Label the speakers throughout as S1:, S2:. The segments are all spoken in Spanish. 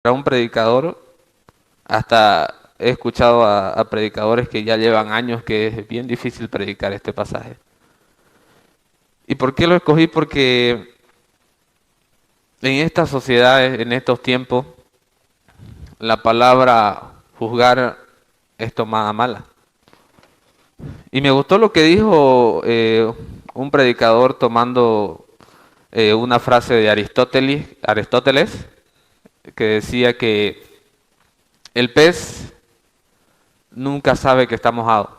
S1: Para un predicador, hasta he escuchado a predicadores que ya llevan años que es bien difícil predicar este pasaje. ¿Y por qué lo escogí? Porque en estas sociedades, en estos tiempos, la palabra juzgar es tomada mala. Y me gustó lo que dijo un predicador tomando una frase de Aristóteles, que decía que el pez nunca sabe que está mojado,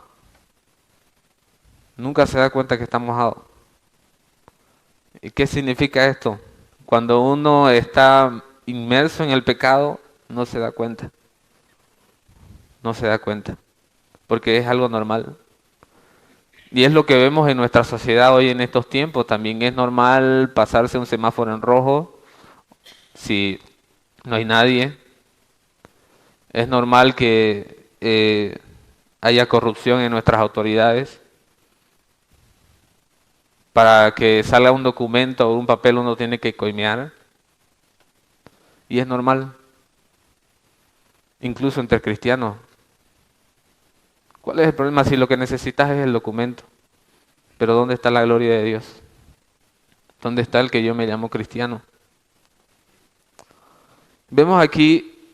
S1: nunca se da cuenta que está mojado. ¿Y qué significa esto? Cuando uno está inmerso en el pecado, no se da cuenta, no se da cuenta, porque es algo normal. Y es lo que vemos en nuestra sociedad hoy en estos tiempos. También es normal pasarse un semáforo en rojo si no hay nadie. Es normal que haya corrupción en nuestras autoridades. Para que salga un documento o un papel uno tiene que coimear. Y es normal, incluso entre cristianos. ¿Cuál es el problema si lo que necesitas es el documento? Pero ¿dónde está la gloria de Dios? ¿Dónde está el que yo me llamo cristiano? Vemos aquí,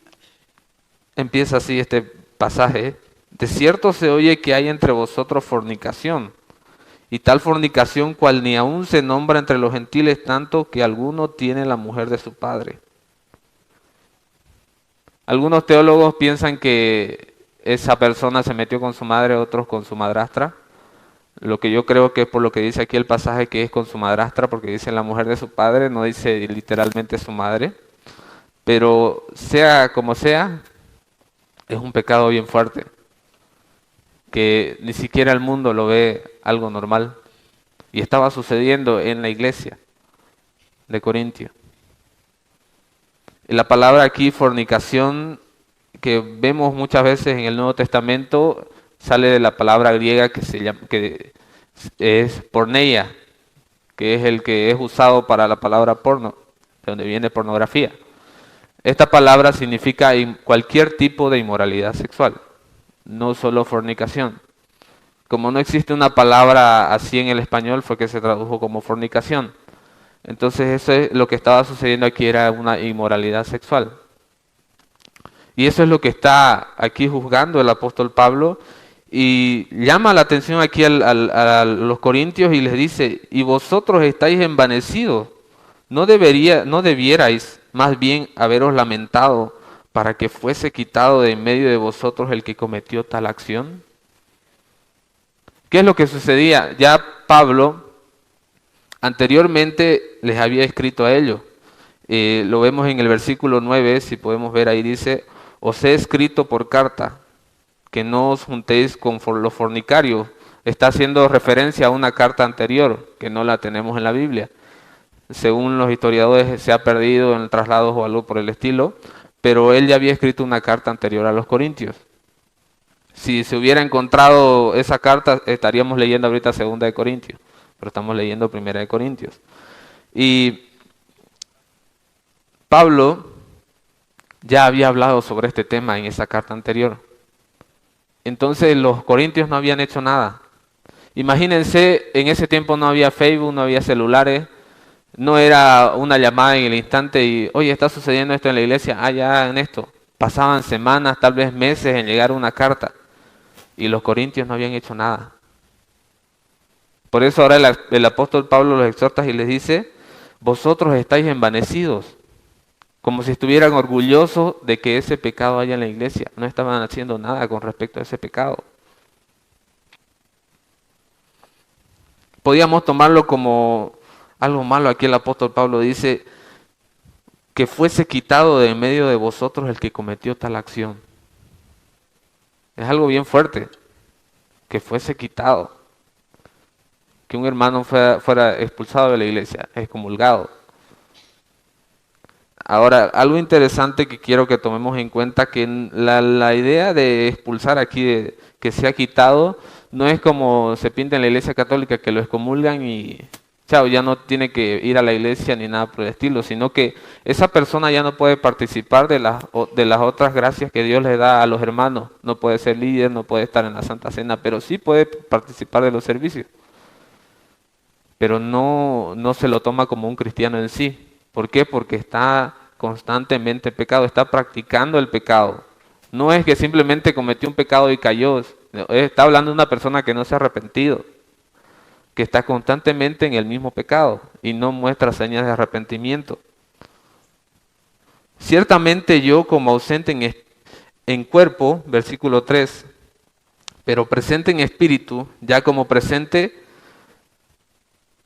S1: empieza así este pasaje. De cierto se oye que hay entre vosotros fornicación, y tal fornicación cual ni aun se nombra entre los gentiles, tanto que alguno tiene la mujer de su padre. Algunos teólogos piensan que esa persona se metió con su madre, otros con su madrastra. Lo que yo creo que es por lo que dice aquí el pasaje, que es con su madrastra, porque dice la mujer de su padre, no dice literalmente su madre. Pero sea como sea, es un pecado bien fuerte, que ni siquiera el mundo lo ve algo normal. Y estaba sucediendo en la iglesia de Corintio. Y la palabra aquí, fornicación, que vemos muchas veces en el Nuevo Testamento, sale de la palabra griega que se llama, que es porneia, que es el que es usado para la palabra porno, de donde viene pornografía. Esta palabra significa cualquier tipo de inmoralidad sexual, no solo fornicación. Como no existe una palabra así en el español, fue que se tradujo como fornicación. Entonces eso es lo que estaba sucediendo aquí, era una inmoralidad sexual. Y eso es lo que está aquí juzgando el apóstol Pablo. Y llama la atención aquí a los corintios y les dice, y vosotros estáis envanecidos, no debierais más bien haberos lamentado para que fuese quitado de en medio de vosotros el que cometió tal acción. ¿Qué es lo que sucedía? Ya Pablo anteriormente les había escrito a ellos. Lo vemos en el versículo 9, si podemos ver ahí dice, os he escrito por carta que no os juntéis con los fornicarios. Está haciendo referencia a una carta anterior que no la tenemos en la Biblia. Según los historiadores se ha perdido en traslados o algo por el estilo, pero él ya había escrito una carta anterior a los Corintios. Si se hubiera encontrado esa carta, estaríamos leyendo ahorita Segunda de Corintios, pero estamos leyendo Primera de Corintios. Y Pablo ya había hablado sobre este tema en esa carta anterior. Entonces los corintios no habían hecho nada. Imagínense, en ese tiempo no había Facebook, no había celulares, no era una llamada en el instante y, oye, está sucediendo esto en la iglesia, ya en esto. Pasaban semanas, tal vez meses en llegar una carta y los corintios no habían hecho nada. Por eso ahora el apóstol Pablo los exhorta y les dice, vosotros estáis envanecidos, como si estuvieran orgullosos de que ese pecado haya en la iglesia. No estaban haciendo nada con respecto a ese pecado. Podíamos tomarlo como algo malo. Aquí el apóstol Pablo dice que fuese quitado de en medio de vosotros el que cometió tal acción. Es algo bien fuerte, que fuese quitado, que un hermano fuera expulsado de la iglesia, excomulgado. Ahora, algo interesante que quiero que tomemos en cuenta, que la idea de expulsar aquí, que sea quitado, no es como se pinta en la iglesia católica, que lo excomulgan y chao, ya no tiene que ir a la iglesia ni nada por el estilo, sino que esa persona ya no puede participar de las otras gracias que Dios le da a los hermanos. No puede ser líder, no puede estar en la Santa Cena, pero sí puede participar de los servicios. Pero no se lo toma como un cristiano en sí. ¿Por qué? Porque está constantemente en pecado, está practicando el pecado. No es que simplemente cometió un pecado y cayó, está hablando de una persona que no se ha arrepentido, que está constantemente en el mismo pecado y no muestra señas de arrepentimiento. Ciertamente yo como ausente en cuerpo, versículo 3, pero presente en espíritu, ya como presente,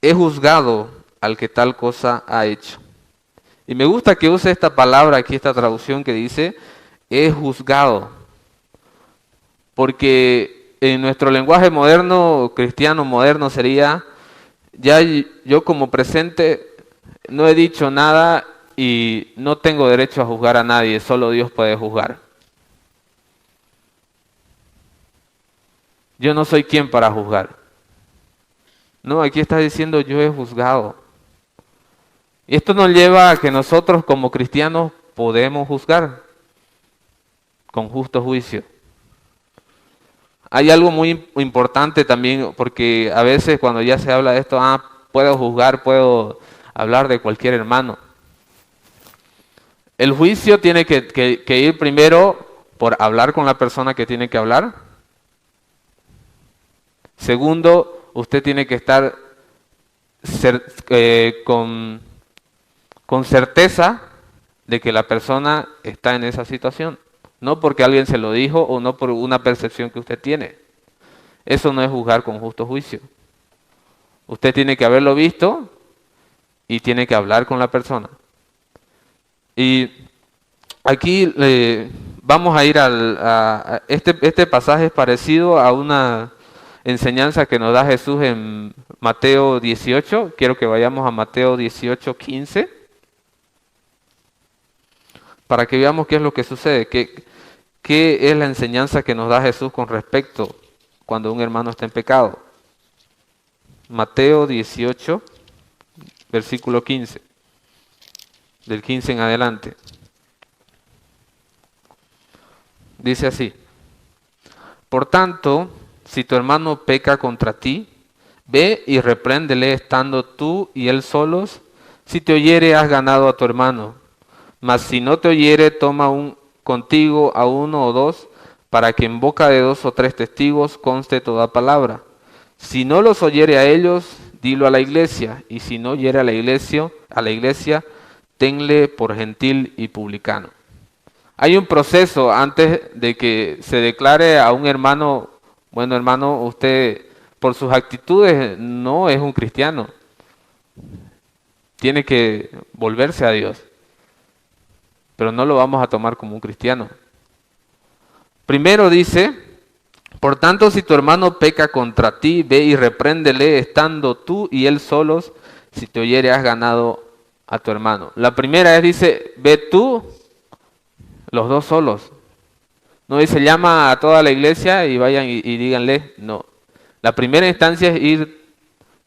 S1: he juzgado al que tal cosa ha hecho. Y me gusta que use esta palabra aquí, esta traducción que dice, he juzgado. Porque en nuestro lenguaje moderno, cristiano moderno, sería, ya yo como presente no he dicho nada y no tengo derecho a juzgar a nadie, solo Dios puede juzgar. Yo no soy quien para juzgar. No, aquí está diciendo yo he juzgado. Y esto nos lleva a que nosotros como cristianos podemos juzgar con justo juicio. Hay algo muy importante también, porque a veces cuando ya se habla de esto, puedo juzgar, puedo hablar de cualquier hermano. El juicio tiene que ir primero por hablar con la persona que tiene que hablar. Segundo, usted tiene que estar con certeza de que la persona está en esa situación. No porque alguien se lo dijo o no por una percepción que usted tiene. Eso no es juzgar con justo juicio. Usted tiene que haberlo visto y tiene que hablar con la persona. Y aquí vamos a ir este pasaje es parecido a una enseñanza que nos da Jesús en Mateo 18. Quiero que vayamos a Mateo 18, 15. Para que veamos qué es lo que sucede, qué es la enseñanza que nos da Jesús con respecto cuando un hermano está en pecado. Mateo 18, versículo 15, del 15 en adelante. Dice así: por tanto, si tu hermano peca contra ti, ve y repréndele estando tú y él solos. Si te oyere, has ganado a tu hermano. Mas si no te oyere, toma contigo a uno o dos, para que en boca de 2 o 3 testigos conste toda palabra. Si no los oyere a ellos, dilo a la iglesia, y si no oyere a la iglesia, tenle por gentil y publicano. Hay un proceso antes de que se declare a un hermano, bueno hermano, usted por sus actitudes no es un cristiano. Tiene que volverse a Dios. Pero no lo vamos a tomar como un cristiano. Primero dice, por tanto, si tu hermano peca contra ti, ve y repréndele estando tú y él solos. Si te oyere, has ganado a tu hermano. La primera es, dice, ve tú, los dos solos. No dice, llama a toda la iglesia y vayan y díganle. No. La primera instancia es ir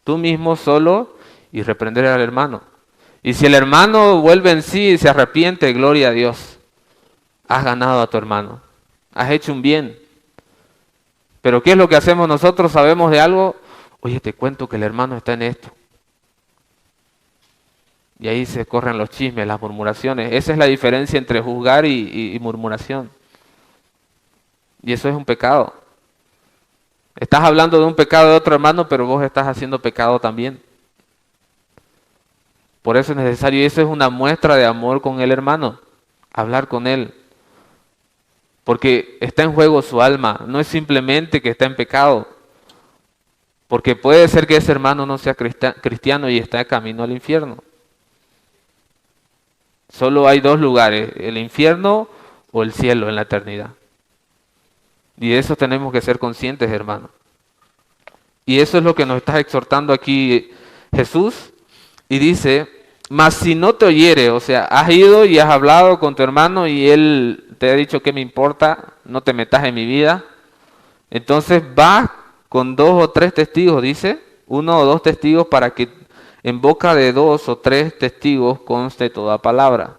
S1: tú mismo solo y reprender al hermano. Y si el hermano vuelve en sí y se arrepiente, gloria a Dios. Has ganado a tu hermano. Has hecho un bien. Pero ¿qué es lo que hacemos nosotros? ¿Sabemos de algo? Oye, te cuento que el hermano está en esto. Y ahí se corren los chismes, las murmuraciones. Esa es la diferencia entre juzgar y murmuración. Y eso es un pecado. Estás hablando de un pecado de otro hermano, pero vos estás haciendo pecado también. Por eso es necesario, y eso es una muestra de amor con el hermano, hablar con él. Porque está en juego su alma, no es simplemente que está en pecado. Porque puede ser que ese hermano no sea cristiano y está en camino al infierno. Solo hay dos lugares, el infierno o el cielo en la eternidad. Y de eso tenemos que ser conscientes, hermano. Y eso es lo que nos está exhortando aquí Jesús. Y dice, mas si no te oyere, o sea, has ido y has hablado con tu hermano y él te ha dicho que me importa, no te metas en mi vida. Entonces vas con 2 o 3 testigos, dice, 1 o 2 testigos para que en boca de 2 o 3 testigos conste toda palabra.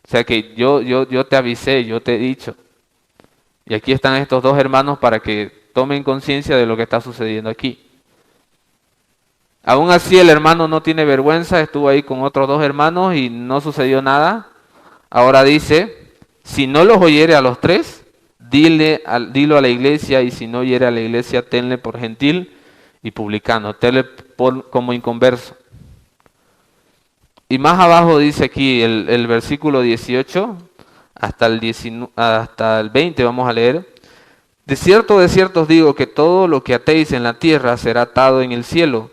S1: O sea que yo te avisé, yo te he dicho. Y aquí están estos 2 hermanos para que tomen conciencia de lo que está sucediendo aquí. Aún así el hermano no tiene vergüenza, estuvo ahí con otros 2 hermanos y no sucedió nada. Ahora dice, si no los oyere a los 3, dilo a la iglesia, y si no oyere a la iglesia, tenle por gentil y publicano, tenle como inconverso. Y más abajo dice aquí el versículo 18 hasta el 20, vamos a leer. De cierto os digo que todo lo que atéis en la tierra será atado en el cielo,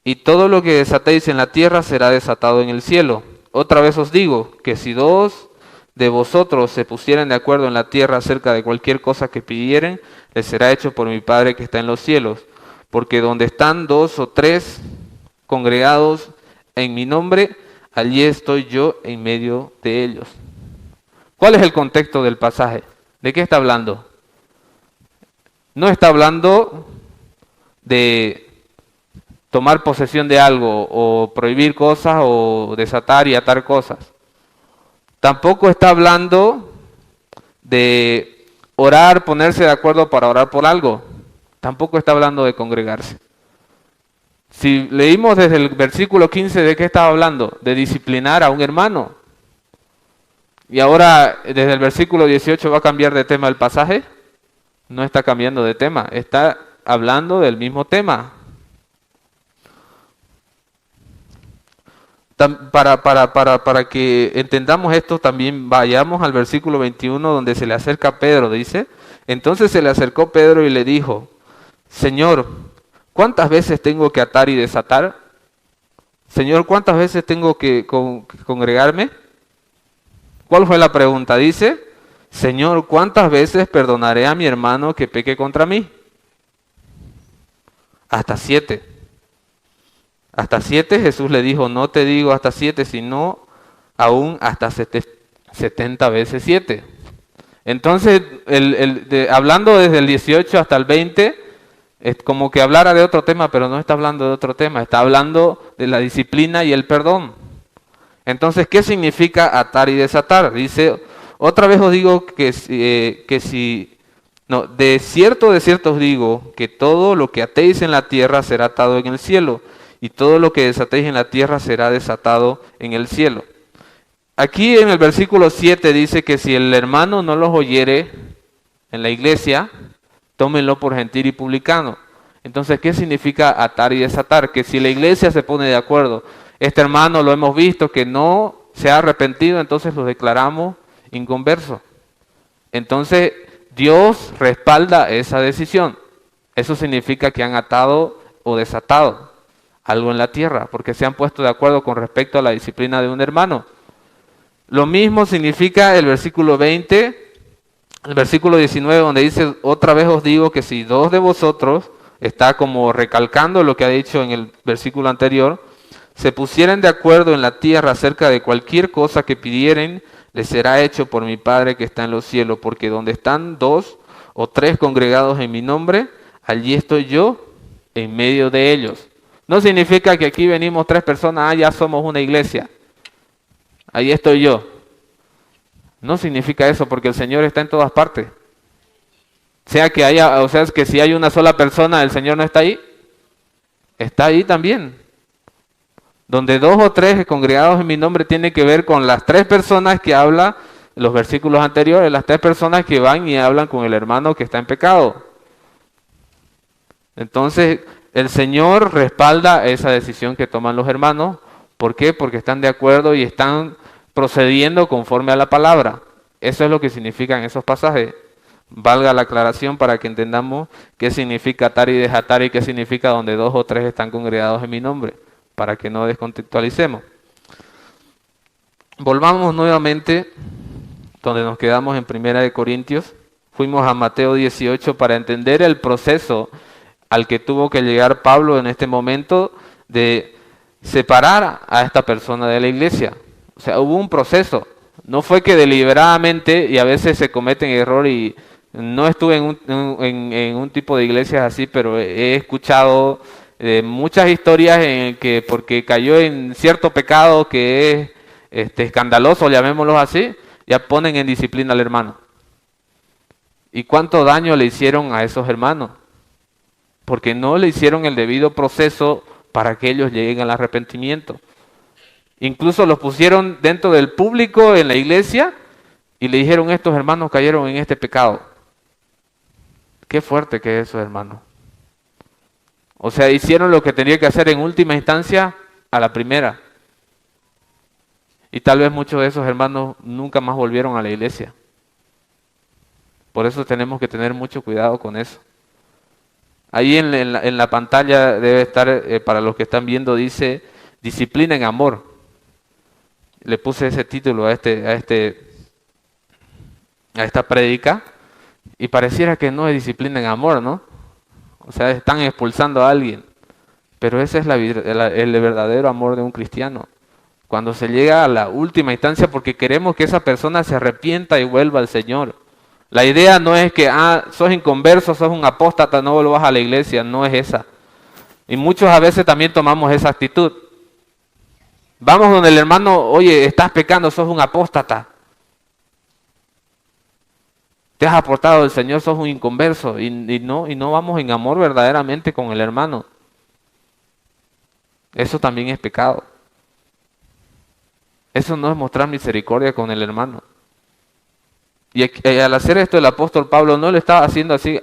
S1: y todo lo que desatéis en la tierra será desatado en el cielo. Otra vez os digo que si 2 de vosotros se pusieren de acuerdo en la tierra acerca de cualquier cosa que pidieren, les será hecho por mi Padre que está en los cielos. Porque donde están 2 o 3 congregados en mi nombre, allí estoy yo en medio de ellos. ¿Cuál es el contexto del pasaje? ¿De qué está hablando? No está hablando de tomar posesión de algo, o prohibir cosas, o desatar y atar cosas. Tampoco está hablando de orar, ponerse de acuerdo para orar por algo. Tampoco está hablando de congregarse. Si leímos desde el versículo 15, ¿de qué estaba hablando? De disciplinar a un hermano. Y ahora, desde el versículo 18, ¿va a cambiar de tema el pasaje? No está cambiando de tema, está hablando del mismo tema. Para que entendamos esto, también vayamos al versículo 21, donde se le acerca Pedro, dice. Entonces se le acercó Pedro y le dijo, Señor, ¿cuántas veces tengo que atar y desatar? Señor, ¿cuántas veces tengo que congregarme? ¿Cuál fue la pregunta? Dice, Señor, ¿cuántas veces perdonaré a mi hermano que peque contra mí? Hasta 7. Hasta 7, Jesús le dijo, no te digo hasta 7, sino aún hasta 70 veces 7. Entonces, hablando desde el 18 hasta el 20, es como que hablara de otro tema, pero no está hablando de otro tema, está hablando de la disciplina y el perdón. Entonces, ¿qué significa atar y desatar? Dice, otra vez os digo de cierto os digo que todo lo que atéis en la tierra será atado en el cielo, y todo lo que desatéis en la tierra será desatado en el cielo. Aquí en el versículo 7 dice que si el hermano no los oyere en la iglesia, tómenlo por gentil y publicano. Entonces, ¿qué significa atar y desatar? Que si la iglesia se pone de acuerdo, este hermano lo hemos visto que no se ha arrepentido, entonces lo declaramos inconverso. Entonces, Dios respalda esa decisión. Eso significa que han atado o desatado algo en la tierra, porque se han puesto de acuerdo con respecto a la disciplina de un hermano. Lo mismo significa el versículo 20, el versículo 19, donde dice, otra vez os digo que si 2 de vosotros, está como recalcando lo que ha dicho en el versículo anterior, se pusieren de acuerdo en la tierra acerca de cualquier cosa que pidieren, les será hecho por mi Padre que está en los cielos, porque donde están 2 o 3 congregados en mi nombre, allí estoy yo en medio de ellos. No significa que aquí venimos 3 personas, ya somos una iglesia. Ahí estoy yo. No significa eso, porque el Señor está en todas partes. Sea que si hay una sola persona, el Señor no está ahí. Está ahí también. Donde 2 o 3 congregados en mi nombre tiene que ver con las 3 personas que habla en los versículos anteriores, las 3 personas que van y hablan con el hermano que está en pecado. Entonces, el Señor respalda esa decisión que toman los hermanos. ¿Por qué? Porque están de acuerdo y están procediendo conforme a la palabra. Eso es lo que significan esos pasajes. Valga la aclaración para que entendamos qué significa atar y desatar y qué significa donde 2 o 3 están congregados en mi nombre, para que no descontextualicemos. Volvamos nuevamente donde nos quedamos en 1 Corintios. Fuimos a Mateo 18 para entender el proceso al que tuvo que llegar Pablo en este momento de separar a esta persona de la iglesia. O sea, hubo un proceso. No fue que deliberadamente, y a veces se cometen errores, y no estuve en un tipo de iglesias así, pero he escuchado muchas historias en que porque cayó en cierto pecado que es escandaloso, llamémoslo así, ya ponen en disciplina al hermano. ¿Y cuánto daño le hicieron a esos hermanos? Porque no le hicieron el debido proceso para que ellos lleguen al arrepentimiento. Incluso los pusieron dentro del público en la iglesia y le dijeron, estos hermanos cayeron en este pecado. Qué fuerte que es eso, hermano. O sea, hicieron lo que tenía que hacer en última instancia a la primera. Y tal vez muchos de esos hermanos nunca más volvieron a la iglesia. Por eso tenemos que tener mucho cuidado con eso. Ahí en la pantalla debe estar, para los que están viendo, dice disciplina en amor. Le puse ese título a esta prédica y pareciera que no es disciplina en amor, ¿no? O sea, están expulsando a alguien. Pero ese es el verdadero amor de un cristiano. Cuando se llega a la última instancia porque queremos que esa persona se arrepienta y vuelva al Señor. La idea no es que, sos inconverso, sos un apóstata, no vuelvas a la iglesia, no es esa. Y muchos a veces también tomamos esa actitud. Vamos donde el hermano, oye, estás pecando, sos un apóstata. Te has apartado del Señor, sos un inconverso. Y no vamos en amor verdaderamente con el hermano. Eso también es pecado. Eso no es mostrar misericordia con el hermano. Y al hacer esto el apóstol Pablo no lo estaba haciendo así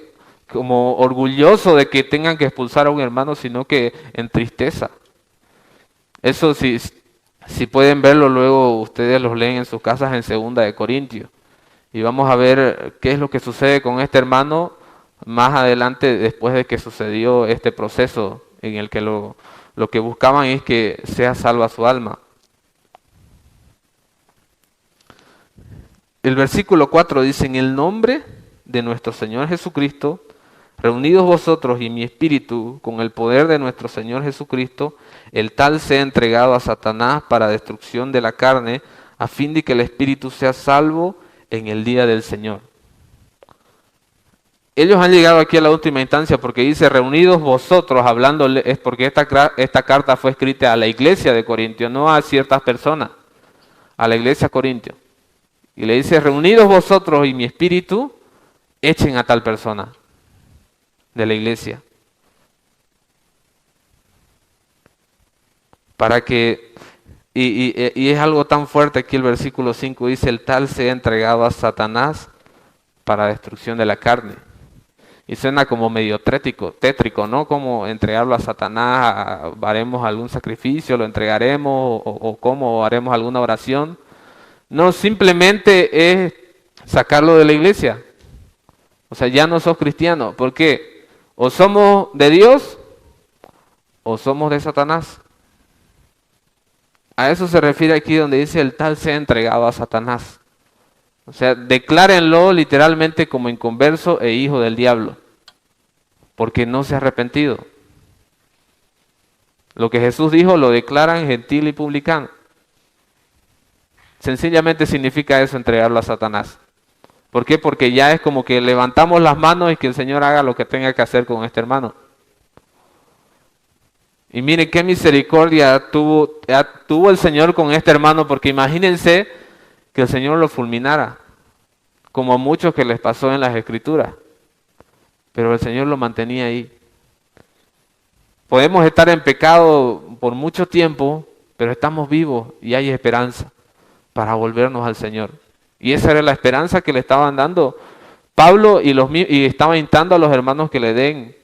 S1: como orgulloso de que tengan que expulsar a un hermano, sino que en tristeza. Eso si pueden verlo luego, ustedes los leen en sus casas en 2 Corintios. Y vamos a ver qué es lo que sucede con este hermano más adelante después de que sucedió este proceso en el que lo que buscaban es que sea salva su alma. El versículo 4 dice, en el nombre de nuestro Señor Jesucristo, reunidos vosotros y mi espíritu con el poder de nuestro Señor Jesucristo, el tal sea entregado a Satanás para destrucción de la carne, a fin de que el espíritu sea salvo en el día del Señor. Ellos han llegado aquí a la última instancia porque dice reunidos vosotros, hablándole, es porque esta carta fue escrita a la iglesia de Corintios, no a ciertas personas, a la iglesia de Corintios. Y le dice, reunidos vosotros y mi espíritu, echen a tal persona de la iglesia. Para que, y es algo tan fuerte aquí el versículo 5, dice, el tal sea entregado a Satanás para destrucción de la carne. Y suena como medio tétrico, ¿no? Como entregarlo a Satanás, haremos algún sacrificio, lo entregaremos, o cómo haremos alguna oración. No, simplemente es sacarlo de la iglesia. O sea, ya no sos cristiano. ¿Por qué? O somos de Dios o somos de Satanás. A eso se refiere aquí donde dice el tal sea entregado a Satanás. O sea, declárenlo literalmente como inconverso e hijo del diablo. Porque no se ha arrepentido. Lo que Jesús dijo lo declaran gentil y publicano. Sencillamente significa eso, entregarlo a Satanás. ¿Por qué? Porque ya es como que levantamos las manos y que el Señor haga lo que tenga que hacer con este hermano. Y miren qué misericordia tuvo el Señor con este hermano, porque imagínense que el Señor lo fulminara, como a muchos que les pasó en las Escrituras. Pero el Señor lo mantenía ahí. Podemos estar en pecado por mucho tiempo, pero estamos vivos y hay esperanza para volvernos al Señor. Y esa era la esperanza que le estaban dando Pablo y estaba instando a los hermanos que le den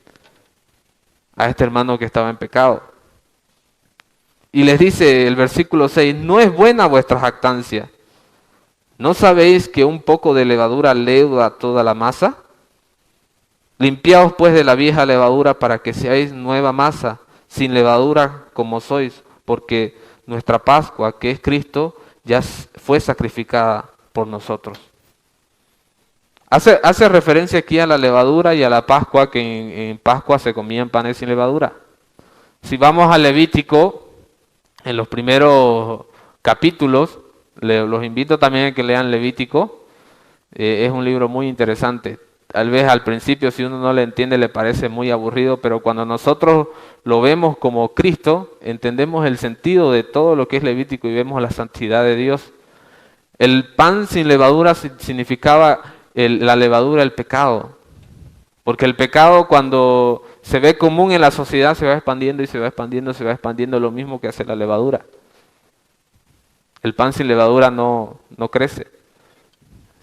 S1: a este hermano que estaba en pecado. Y les dice el versículo 6, no es buena vuestra jactancia. ¿No sabéis que un poco de levadura leuda toda la masa? Limpiaos pues de la vieja levadura para que seáis nueva masa, sin levadura como sois, porque nuestra Pascua, que es Cristo, ya fue sacrificada por nosotros. Hace referencia aquí a la levadura y a la Pascua, que en Pascua se comían panes sin levadura. Si vamos al Levítico, en los primeros capítulos, los invito también a que lean Levítico, es un libro muy interesante. Tal vez al principio, si uno no le entiende, le parece muy aburrido, pero cuando nosotros lo vemos como Cristo, entendemos el sentido de todo lo que es Levítico y vemos la santidad de Dios. El pan sin levadura significaba la levadura, el pecado. Porque el pecado, cuando se ve común en la sociedad, se va expandiendo y se va expandiendo, se va expandiendo, lo mismo que hace la levadura. El pan sin levadura no crece,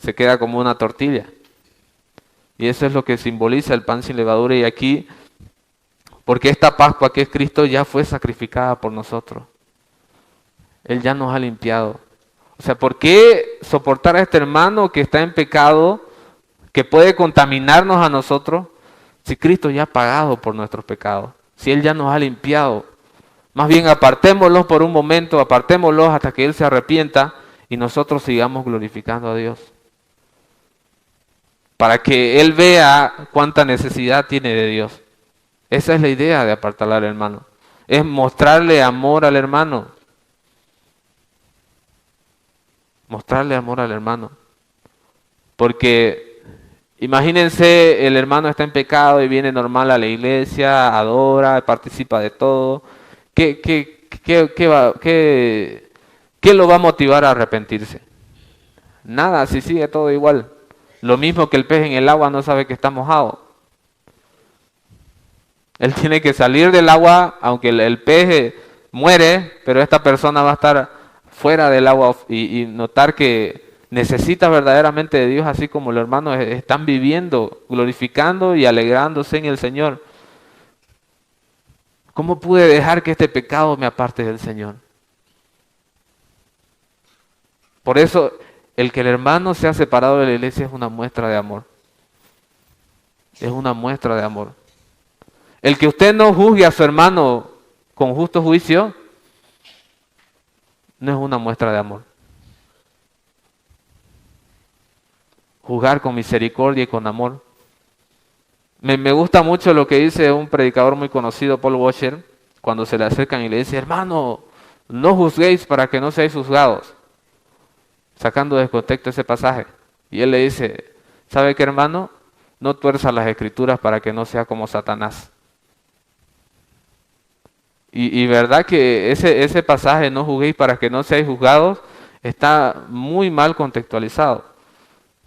S1: se queda como una tortilla. Y eso es lo que simboliza el pan sin levadura. Y aquí, porque esta Pascua que es Cristo ya fue sacrificada por nosotros. Él ya nos ha limpiado. O sea, ¿por qué soportar a este hermano que está en pecado, que puede contaminarnos a nosotros, si Cristo ya ha pagado por nuestros pecados? Si Él ya nos ha limpiado. Más bien apartémoslos por un momento, apartémoslos hasta que Él se arrepienta y nosotros sigamos glorificando a Dios. Para que Él vea cuánta necesidad tiene de Dios. Esa es la idea de apartar al hermano. Es mostrarle amor al hermano. Mostrarle amor al hermano. Porque imagínense, el hermano está en pecado y viene normal a la iglesia, adora, participa de todo. ¿Qué lo va a motivar a arrepentirse? Nada, si sigue todo igual. Lo mismo que el pez en el agua no sabe que está mojado. Él tiene que salir del agua, aunque el pez muere, pero esta persona va a estar fuera del agua y notar que necesita verdaderamente de Dios, así como los hermanos están viviendo, glorificando y alegrándose en el Señor. ¿Cómo pude dejar que este pecado me aparte del Señor? Por eso, el que el hermano sea separado de la iglesia es una muestra de amor. Es una muestra de amor. El que usted no juzgue a su hermano con justo juicio, no es una muestra de amor. Juzgar con misericordia y con amor. Me gusta mucho lo que dice un predicador muy conocido, Paul Washer, cuando se le acercan y le dice: hermano, no juzguéis para que no seáis juzgados. Sacando de contexto ese pasaje. Y él le dice: ¿sabe qué, hermano? No tuerza las escrituras para que no sea como Satanás. Y verdad que ese pasaje, no juzguéis para que no seáis juzgados, está muy mal contextualizado.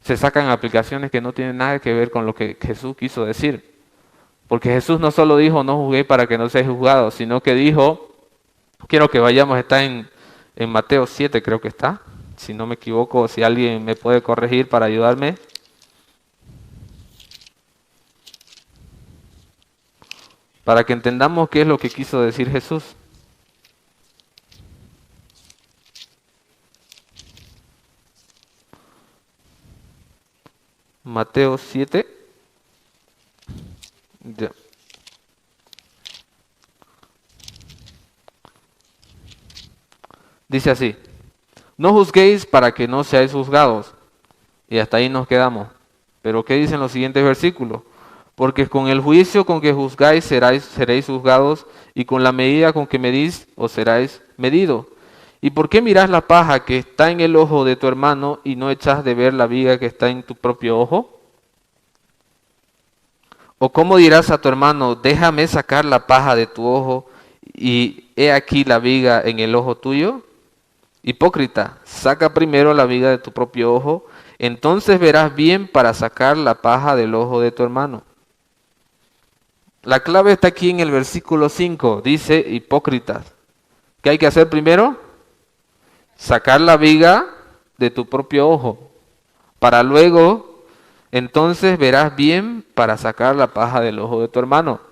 S1: Se sacan aplicaciones que no tienen nada que ver con lo que Jesús quiso decir. Porque Jesús no solo dijo: no juzguéis para que no seáis juzgados, sino que dijo, quiero que vayamos, está en Mateo 7, creo que está, si no me equivoco, si alguien me puede corregir para ayudarme. Para que entendamos qué es lo que quiso decir Jesús. Mateo 7. Ya. Dice así: no juzguéis para que no seáis juzgados. Y hasta ahí nos quedamos. Pero ¿qué dicen los siguientes versículos? Porque con el juicio con que juzgáis seréis juzgados, y con la medida con que medís os seráis medido. ¿Y por qué mirás la paja que está en el ojo de tu hermano y no echas de ver la viga que está en tu propio ojo? ¿O cómo dirás a tu hermano: déjame sacar la paja de tu ojo, y he aquí la viga en el ojo tuyo? Hipócrita, saca primero la viga de tu propio ojo, entonces verás bien para sacar la paja del ojo de tu hermano. La clave está aquí en el versículo 5, dice: hipócritas. ¿Qué hay que hacer primero? Sacar la viga de tu propio ojo, para luego, entonces verás bien para sacar la paja del ojo de tu hermano.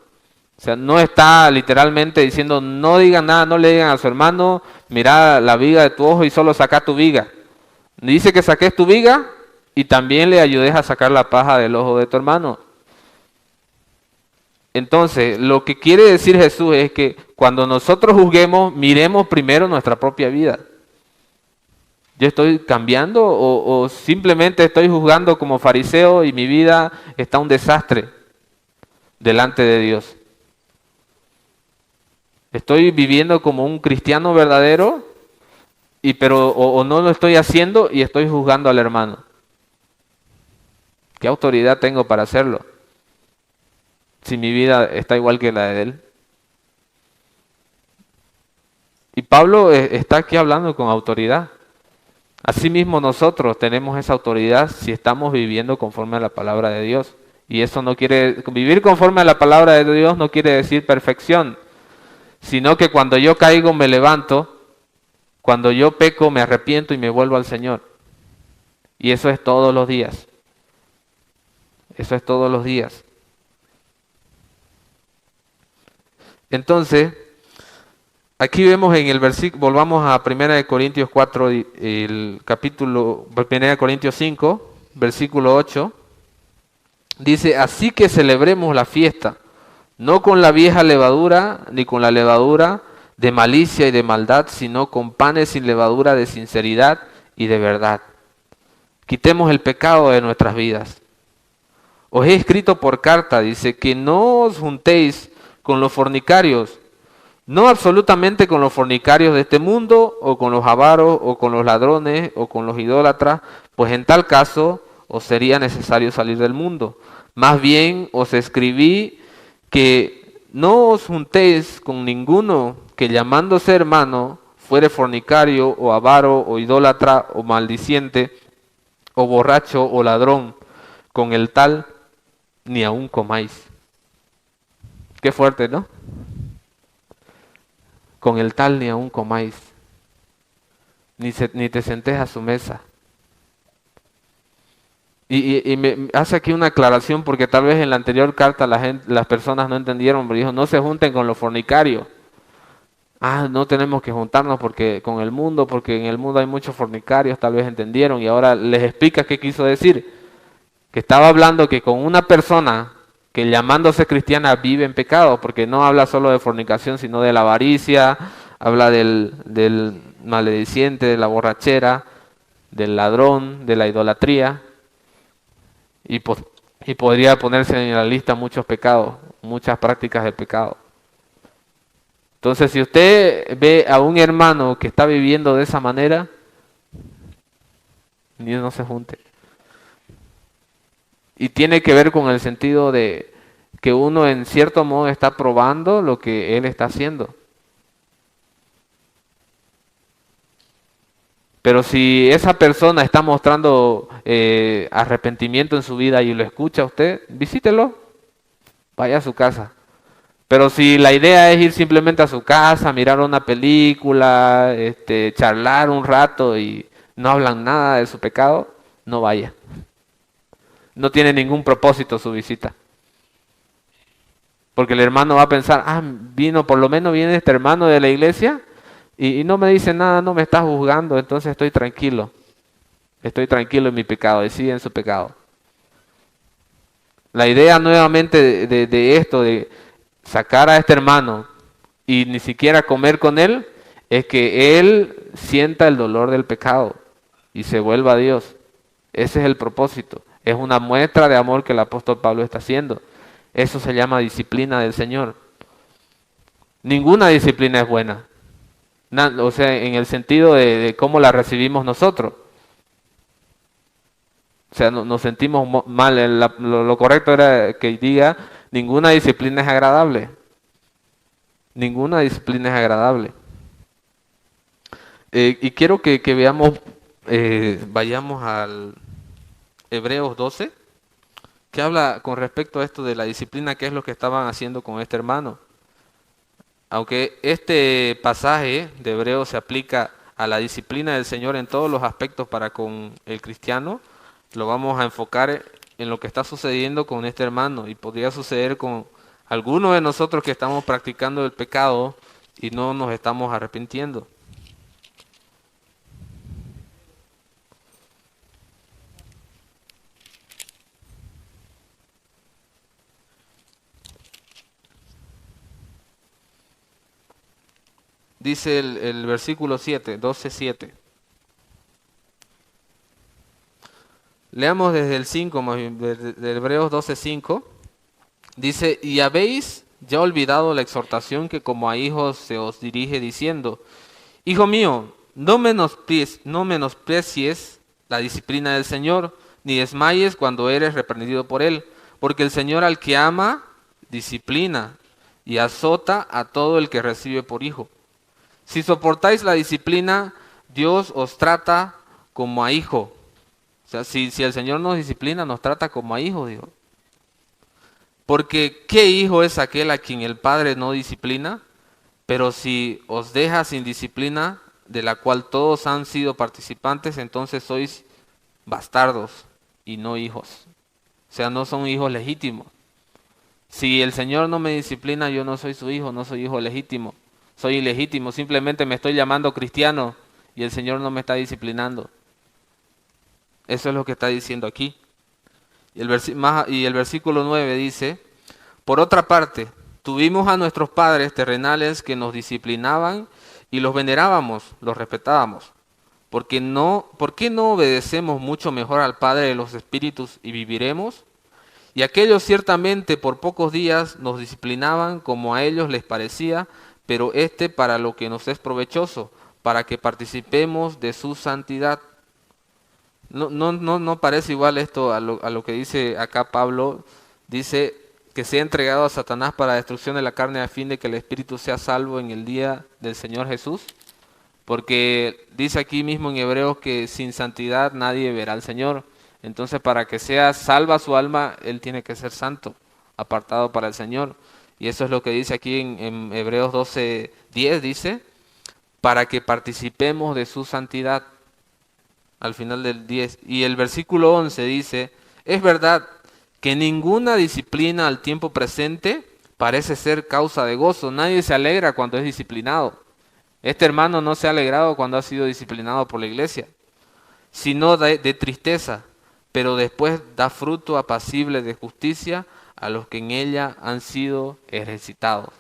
S1: O sea, no está literalmente diciendo: no digan nada, no le digan a su hermano: mira la viga de tu ojo y solo saca tu viga. Dice que saques tu viga y también le ayudes a sacar la paja del ojo de tu hermano. Entonces, lo que quiere decir Jesús es que cuando nosotros juzguemos, miremos primero nuestra propia vida. ¿Yo estoy cambiando o simplemente estoy juzgando como fariseo y mi vida está un desastre delante de Dios? ¿Estoy viviendo como un cristiano verdadero pero no lo estoy haciendo y estoy juzgando al hermano? ¿Qué autoridad tengo para hacerlo? Si mi vida está igual que la de él. Y Pablo está aquí hablando con autoridad. Asimismo nosotros tenemos esa autoridad si estamos viviendo conforme a la palabra de Dios. Y eso no quiere, vivir conforme a la palabra de Dios no quiere decir perfección, sino que cuando yo caigo me levanto, cuando yo peco me arrepiento y me vuelvo al Señor. Y eso es todos los días. Eso es todos los días. Entonces, aquí vemos en el versículo, volvamos a 1 Corintios 4, el capítulo, 1 Corintios 5, versículo 8, dice, así que celebremos la fiesta, no con la vieja levadura, ni con la levadura de malicia y de maldad, sino con panes sin levadura de sinceridad y de verdad. Quitemos el pecado de nuestras vidas. Os he escrito por carta, dice, que no os juntéis con los fornicarios, no absolutamente con los fornicarios de este mundo, o con los avaros, o con los ladrones, o con los idólatras, pues en tal caso os sería necesario salir del mundo. Más bien os escribí que no os juntéis con ninguno que llamándose hermano fuere fornicario, o avaro, o idólatra, o maldiciente, o borracho, o ladrón, con el tal ni aun comáis. Qué fuerte, ¿no? Con el tal ni aun comáis, ni te sentés a su mesa. Y me hace aquí una aclaración porque tal vez en la anterior carta las personas no entendieron, pero dijo, no se junten con los fornicarios. No tenemos que juntarnos porque con el mundo, porque en el mundo hay muchos fornicarios, tal vez entendieron, y ahora les explica qué quiso decir. Que estaba hablando que con una persona que llamándose cristiana vive en pecado, porque no habla solo de fornicación, sino de la avaricia, habla del malediciente, de la borrachera, del ladrón, de la idolatría, y podría ponerse en la lista muchos pecados, muchas prácticas de pecado. Entonces, si usted ve a un hermano que está viviendo de esa manera, ni no se junte. Y tiene que ver con el sentido de que uno en cierto modo está probando lo que él está haciendo. Pero si esa persona está mostrando arrepentimiento en su vida y lo escucha usted, visítelo, vaya a su casa. Pero si la idea es ir simplemente a su casa, mirar una película, charlar un rato y no hablan nada de su pecado, no vaya. No tiene ningún propósito su visita. Porque el hermano va a pensar, por lo menos viene este hermano de la iglesia y no me dice nada, no me está juzgando, entonces estoy tranquilo. Estoy tranquilo en mi pecado y sigue en su pecado. La idea nuevamente de esto, de sacar a este hermano y ni siquiera comer con él, es que él sienta el dolor del pecado y se vuelva a Dios. Ese es el propósito. Es una muestra de amor que el apóstol Pablo está haciendo. Eso se llama disciplina del Señor. Ninguna disciplina es buena. O sea, en el sentido de cómo la recibimos nosotros. O sea, nos sentimos mal. Lo correcto era que diga, ninguna disciplina es agradable. Ninguna disciplina es agradable. Y quiero que veamos, vayamos al Hebreos 12, que habla con respecto a esto de la disciplina, qué es lo que estaban haciendo con este hermano. Aunque este pasaje de Hebreos se aplica a la disciplina del Señor en todos los aspectos para con el cristiano, lo vamos a enfocar en lo que está sucediendo con este hermano y podría suceder con algunos de nosotros que estamos practicando el pecado y no nos estamos arrepintiendo. Dice el versículo 7, 12:7. Leamos desde el 5, de Hebreos 12:5. Dice, y habéis ya olvidado la exhortación que como a hijos se os dirige diciendo, hijo mío, no menosprecies la disciplina del Señor, ni desmayes cuando eres reprendido por él, porque el Señor al que ama, disciplina y azota a todo el que recibe por hijo. Si soportáis la disciplina, Dios os trata como a hijo. O sea, si el Señor nos disciplina, nos trata como a hijo, digo. Porque ¿qué hijo es aquel a quien el Padre no disciplina? Pero si os deja sin disciplina, de la cual todos han sido participantes, entonces sois bastardos y no hijos. O sea, no son hijos legítimos. Si el Señor no me disciplina, yo no soy su hijo, no soy hijo legítimo. Soy ilegítimo, simplemente me estoy llamando cristiano y el Señor no me está disciplinando. Eso es lo que está diciendo aquí. Y el versículo 9 dice, por otra parte, tuvimos a nuestros padres terrenales que nos disciplinaban y los venerábamos, los respetábamos. ¿Por qué no obedecemos mucho mejor al Padre de los Espíritus y viviremos? Y aquellos ciertamente por pocos días nos disciplinaban como a ellos les parecía, pero para lo que nos es provechoso, para que participemos de su santidad. No parece igual esto a lo que dice acá Pablo. Dice que sea entregado a Satanás para destrucción de la carne a fin de que el espíritu sea salvo en el día del Señor Jesús. Porque dice aquí mismo en Hebreos que sin santidad nadie verá al Señor. Entonces para que sea salva su alma, él tiene que ser santo, apartado para el Señor. Y eso es lo que dice aquí en Hebreos 12:10, dice, para que participemos de su santidad. Al final del 10. Y el versículo 11 dice, es verdad que ninguna disciplina al tiempo presente parece ser causa de gozo. Nadie se alegra cuando es disciplinado. Este hermano no se ha alegrado cuando ha sido disciplinado por la iglesia, sino de tristeza, pero después da fruto apacible de justicia a los que en ella han sido ejercitados.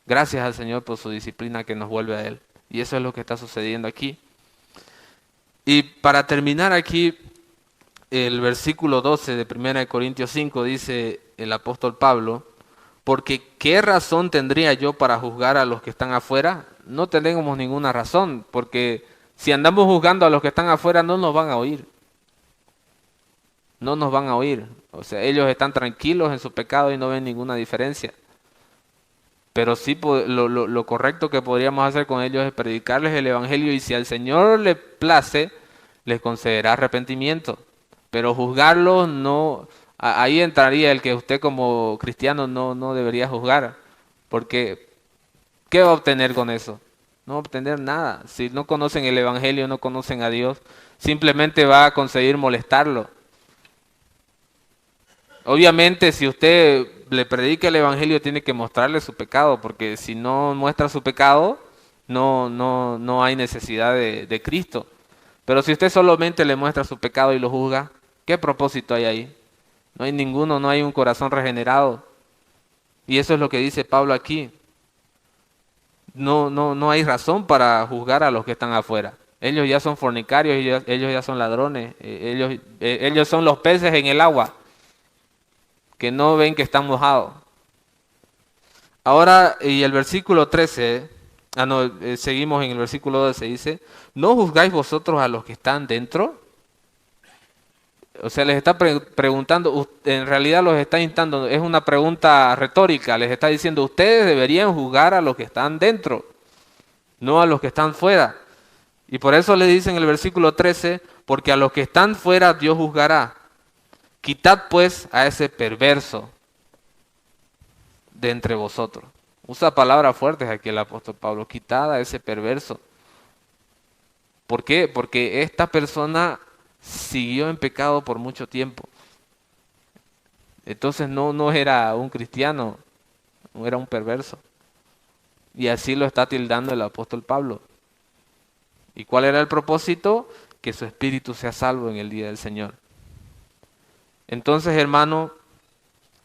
S1: Gracias al Señor por su disciplina que nos vuelve a Él. Y eso es lo que está sucediendo aquí. Y para terminar aquí, el versículo 12 de 1 Corintios 5 dice el apóstol Pablo, porque ¿qué razón tendría yo para juzgar a los que están afuera? No tenemos ninguna razón, porque si andamos juzgando a los que están afuera no nos van a oír. No nos van a oír. O sea, ellos están tranquilos en su pecado y no ven ninguna diferencia. Pero sí, lo correcto que podríamos hacer con ellos es predicarles el Evangelio y si al Señor le place, les concederá arrepentimiento. Pero juzgarlos no, ahí entraría el que usted como cristiano no debería juzgar. Porque, ¿qué va a obtener con eso? No va a obtener nada. Si no conocen el Evangelio, no conocen a Dios, simplemente va a conseguir molestarlo. Obviamente, si usted le predica el Evangelio, tiene que mostrarle su pecado, porque si no muestra su pecado, no hay necesidad de Cristo. Pero si usted solamente le muestra su pecado y lo juzga, ¿qué propósito hay ahí? No hay ninguno, no hay un corazón regenerado. Y eso es lo que dice Pablo aquí. No hay razón para juzgar a los que están afuera. Ellos ya son fornicarios, ellos ya son ladrones, ellos son los peces en el agua, que no ven que están mojados. Ahora, y el versículo 13, seguimos en el versículo 12, dice, ¿no juzgáis vosotros a los que están dentro? O sea, les está preguntando, en realidad los está instando, es una pregunta retórica, les está diciendo, ustedes deberían juzgar a los que están dentro, no a los que están fuera. Y por eso le dice en el versículo 13, porque a los que están fuera Dios juzgará. Quitad pues a ese perverso de entre vosotros. Usa palabras fuertes aquí el apóstol Pablo. Quitad a ese perverso. ¿Por qué? Porque esta persona siguió en pecado por mucho tiempo. Entonces no era un cristiano, no era un perverso. Y así lo está tildando el apóstol Pablo. ¿Y cuál era el propósito? Que su espíritu sea salvo en el día del Señor. Entonces, hermano,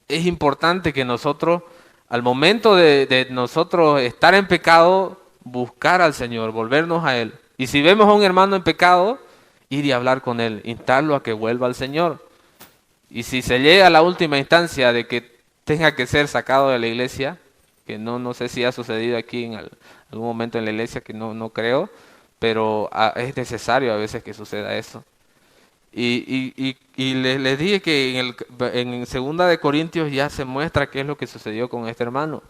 S1: es importante que nosotros, al momento de nosotros estar en pecado, buscar al Señor, volvernos a Él. Y si vemos a un hermano en pecado, ir y hablar con él, instarlo a que vuelva al Señor. Y si se llega a la última instancia de que tenga que ser sacado de la iglesia, que no sé si ha sucedido aquí en algún momento en la iglesia, que no creo, pero es necesario a veces que suceda eso. Y les dije que en Segunda de Corintios ya se muestra qué es lo que sucedió con este hermano.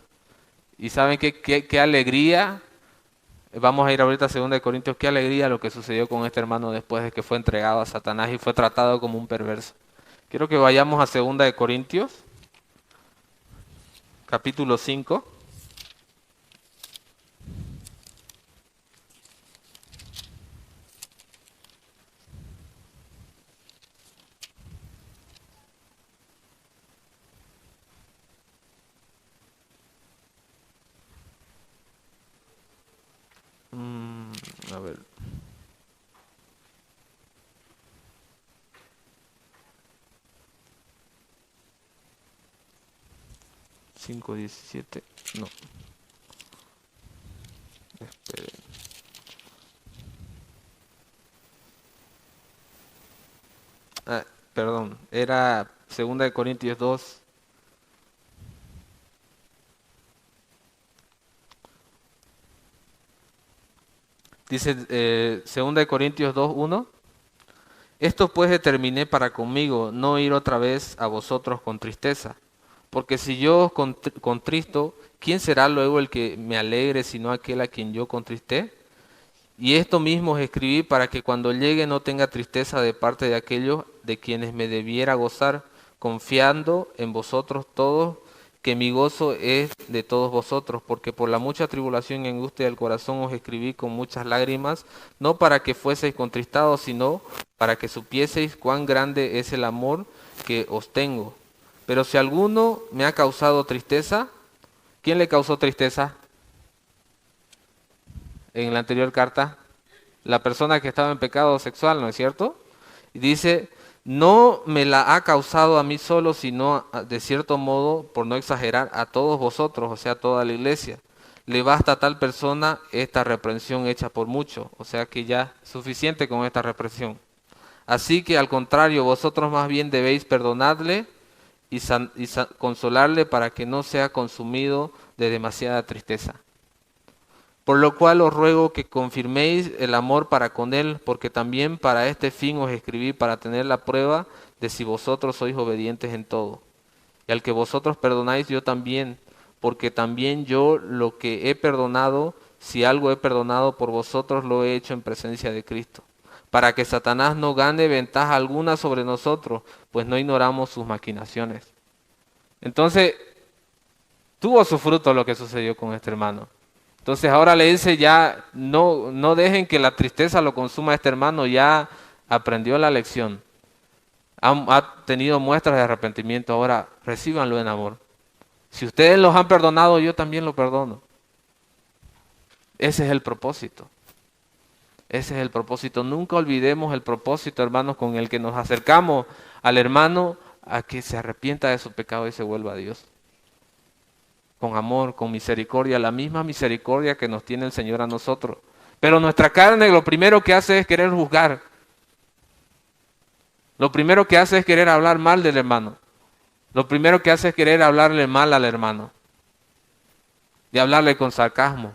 S1: Y saben qué alegría, vamos a ir ahorita a Segunda de Corintios, qué alegría lo que sucedió con este hermano después de que fue entregado a Satanás y fue tratado como un perverso. Quiero que vayamos a Segunda de Corintios, capítulo 5. A ver. 5:17. No, esperen. Ah, perdón, era Segunda de Corintios 2. Dice Segunda de Corintios 2:1. Esto pues determiné para conmigo, no ir otra vez a vosotros con tristeza. Porque si yo os contristo, ¿quién será luego el que me alegre sino aquel a quien yo contristé? Y esto mismo os escribí para que cuando llegue no tenga tristeza de parte de aquellos de quienes me debiera gozar, confiando en vosotros todos, que mi gozo es de todos vosotros, porque por la mucha tribulación y angustia del corazón os escribí con muchas lágrimas, no para que fueseis contristados, sino para que supieseis cuán grande es el amor que os tengo. Pero si alguno me ha causado tristeza, ¿quién le causó tristeza en la anterior carta? La persona que estaba en pecado sexual, ¿no es cierto? Y dice, no me la ha causado a mí solo, sino de cierto modo, por no exagerar, a todos vosotros, o sea, a toda la iglesia. Le basta a tal persona esta reprensión hecha por muchos, o sea que ya es suficiente con esta reprensión. Así que al contrario, vosotros más bien debéis perdonarle y consolarle para que no sea consumido de demasiada tristeza. Por lo cual os ruego que confirméis el amor para con él, porque también para este fin os escribí, para tener la prueba de si vosotros sois obedientes en todo. Y al que vosotros perdonáis, yo también, porque también yo lo que he perdonado, si algo he perdonado por vosotros, lo he hecho en presencia de Cristo, para que Satanás no gane ventaja alguna sobre nosotros, pues no ignoramos sus maquinaciones. Entonces, tuvo su fruto lo que sucedió con este hermano. Entonces ahora le dice ya, no dejen que la tristeza lo consuma a este hermano, ya aprendió la lección, ha tenido muestras de arrepentimiento, ahora recíbanlo en amor. Si ustedes los han perdonado, yo también lo perdono. Ese es el propósito. Ese es el propósito. Nunca olvidemos el propósito, hermanos, con el que nos acercamos al hermano a que se arrepienta de su pecado y se vuelva a Dios. Con amor, con misericordia, la misma misericordia que nos tiene el Señor a nosotros. Pero nuestra carne lo primero que hace es querer juzgar. Lo primero que hace es querer hablar mal del hermano. Lo primero que hace es querer hablarle mal al hermano. Y hablarle con sarcasmo.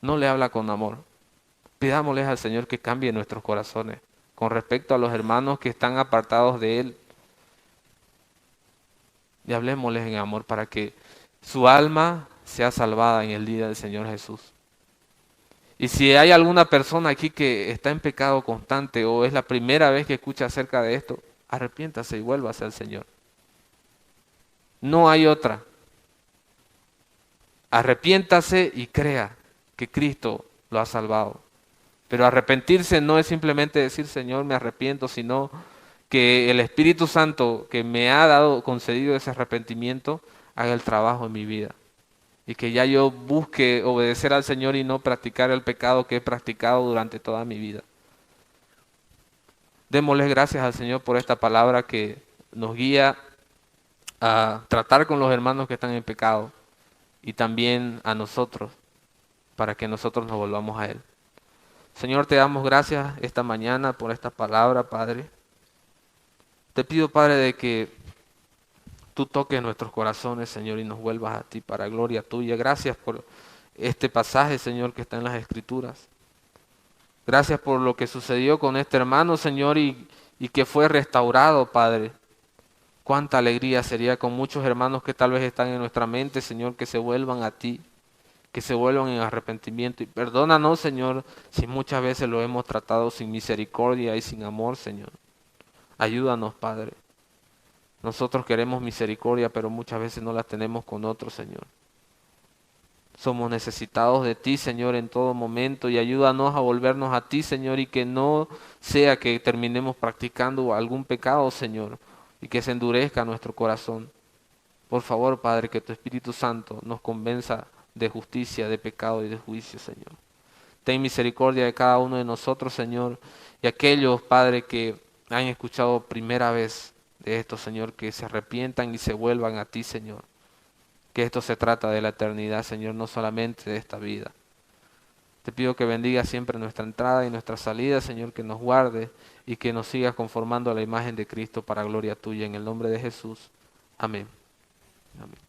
S1: No le habla con amor. Pidámosle al Señor que cambie nuestros corazones con respecto a los hermanos que están apartados de Él. Y hablemosles en amor para que su alma sea salvada en el día del Señor Jesús. Y si hay alguna persona aquí que está en pecado constante o es la primera vez que escucha acerca de esto, arrepiéntase y vuélvase al Señor. No hay otra. Arrepiéntase y crea que Cristo lo ha salvado. Pero arrepentirse no es simplemente decir, Señor, me arrepiento, sino que el Espíritu Santo que me ha dado, concedido ese arrepentimiento, haga el trabajo en mi vida. Y que ya yo busque obedecer al Señor y no practicar el pecado que he practicado durante toda mi vida. Démosle gracias al Señor por esta palabra que nos guía a tratar con los hermanos que están en pecado y también a nosotros, para que nosotros nos volvamos a Él. Señor, te damos gracias esta mañana por esta palabra, Padre. Te pido, Padre, de que tú toques nuestros corazones, Señor, y nos vuelvas a ti para gloria tuya. Gracias por este pasaje, Señor, que está en las Escrituras. Gracias por lo que sucedió con este hermano, Señor, y que fue restaurado, Padre. Cuánta alegría sería con muchos hermanos que tal vez están en nuestra mente, Señor, que se vuelvan a ti, que se vuelvan en arrepentimiento. Y perdónanos, Señor, si muchas veces lo hemos tratado sin misericordia y sin amor, Señor. Ayúdanos, Padre. Nosotros queremos misericordia, pero muchas veces no la tenemos con otros, Señor. Somos necesitados de ti, Señor, en todo momento, y ayúdanos a volvernos a ti, Señor, y que no sea que terminemos practicando algún pecado, Señor, y que se endurezca nuestro corazón. Por favor, Padre, que tu Espíritu Santo nos convenza de justicia, de pecado y de juicio, Señor. Ten misericordia de cada uno de nosotros, Señor, y aquellos, Padre, que han escuchado primera vez de esto, Señor, que se arrepientan y se vuelvan a ti, Señor. Que esto se trata de la eternidad, Señor, no solamente de esta vida. Te pido que bendiga siempre nuestra entrada y nuestra salida, Señor, que nos guarde y que nos siga conformando a la imagen de Cristo para gloria tuya. En el nombre de Jesús. Amén. Amén.